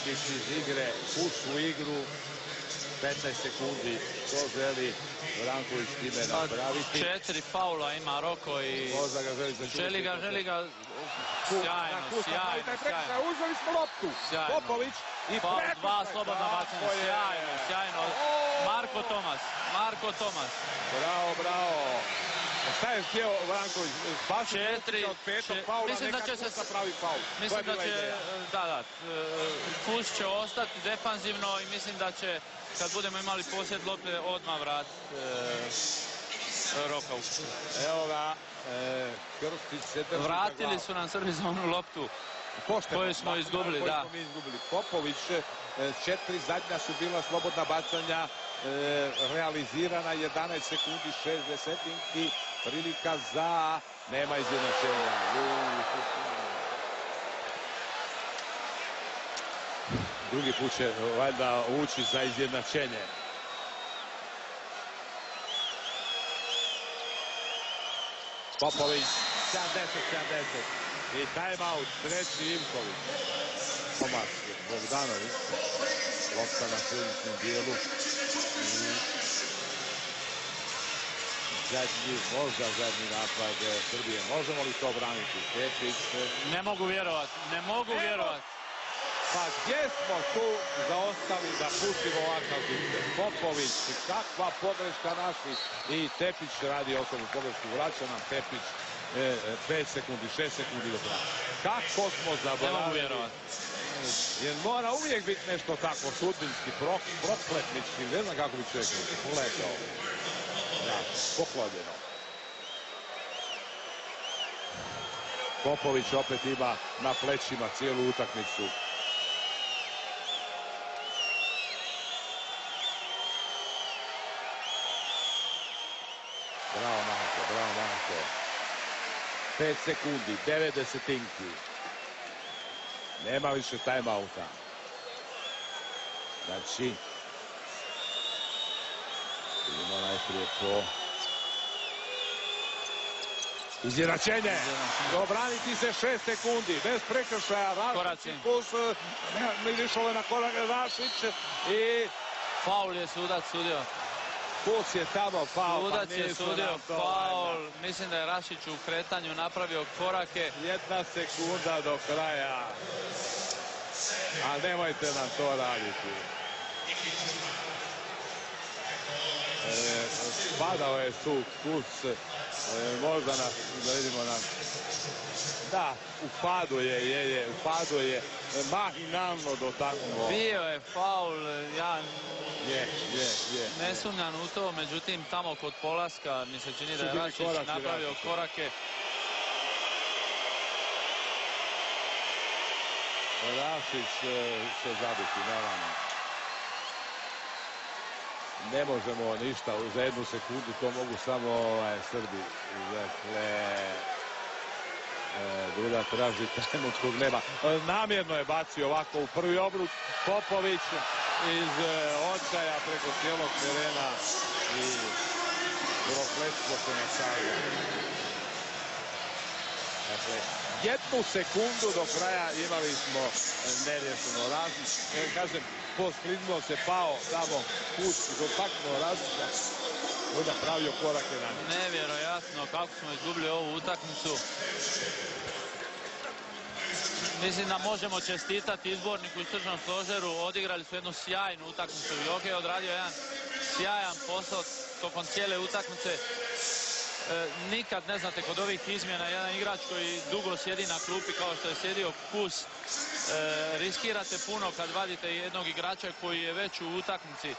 Tepić iz igre, u igru, 15 sekundi, to želi Vranković time napraviti. 4 faula ima Roko i želi ga, sjajno. Uzeli smo loptu, Popović i prekršaj. 2 slobodna bacanja, sjajno. Marko Tomas. Bravo. Šta je htio Vranković? Spasiti od petog faula, nekako napravi faul. Mislim da će, Fus će ostati defanzivno i mislim da će, kad budemo imali posjed lopte, odmah vratiti Roka. Evo ga, Krstić se drži. Vratili su nam Srbi za onu loptu koju smo izgubili. Popović, 4 zadnja su bila slobodna bacanja, realizirana 11 sekundi 6 desetinki, prilika za, nema izjednačenja. Drugi put će valjda ući za izjednačenje. Popović, 70-70. I timeout, treći Ivković. Tomas Bogdanović. Lopta na središnjem dijelu. Možda zadnji napad Srbije. Možemo li to braniti? Tepić. Ne mogu vjerovati. Pa gdje smo tu zaostali da pustimo ovakav biće? Popović, kakva pogreška naših. I Tepić radi osobnu pogrešku. Vraća nam Tepić 5 sekundi, 6 sekundi do kraja. Kako smo zaboravili? Ne mogu vjerovati. Jer mora uvijek biti nešto tako sudbinski, prokletnički, ne znam kako bi čovjek rekao. Pogledajte ovo. Ja, poklonjeno. Popović opet ima na plećima cijelu utakmicu. Bravo Marko. 5 sekundi, 9 desetinki. Nema više timeouta. Znači, idemo najprije po izjednačenje. Dobraniti se 6 sekundi, bez prekršaja. Rašić plus Milišove na korak, Rašić i... Faul je sudac sudio. Pus je tamo faul. Sudac je sudio faul. Mislim da je Rašić u kretanju napravio korake. 1 sekunda do kraja. A nemojte nam to raditi. Padao je tu Pus. Možda nas, da vidimo nam. Da, u padu je. Mahinalno dotaknuo. Bio je faul, ja je. Ne sumnjam u to, međutim tamo kod polaska mi se čini da je Rašić napravio korake. Rašić će zabiti, naravno. Ne možemo ništa za 1 sekundu, to mogu samo Srbi. Dakle, druga traži tajmut kog nema. Namjerno je bacio ovako u prvi obruk. Popović iz očaja preko cijelog terena i prokletstvo se nastavlja. Dakle, 1 sekundu do kraja imali smo neriješeno. Rašić, kažem, poskliznuo se, pao tamo, put, dotaknuo Rašića, onda pravio korake na njih. Nevjerojatno kako smo izgubili ovu utakmicu. Mislim da možemo čestitati izborniku i stručnom stožeru. Odigrali su jednu sjajnu utakmicu. Joke je odradio jedan sjajan posao tokom cijele utakmice. Nikad ne znate kod ovih izmjena jedan igrač koji dugo sjedi na klupi kao što je sjedio Kus, riskirate puno kad vadite jednog igrača koji je već u utakmici.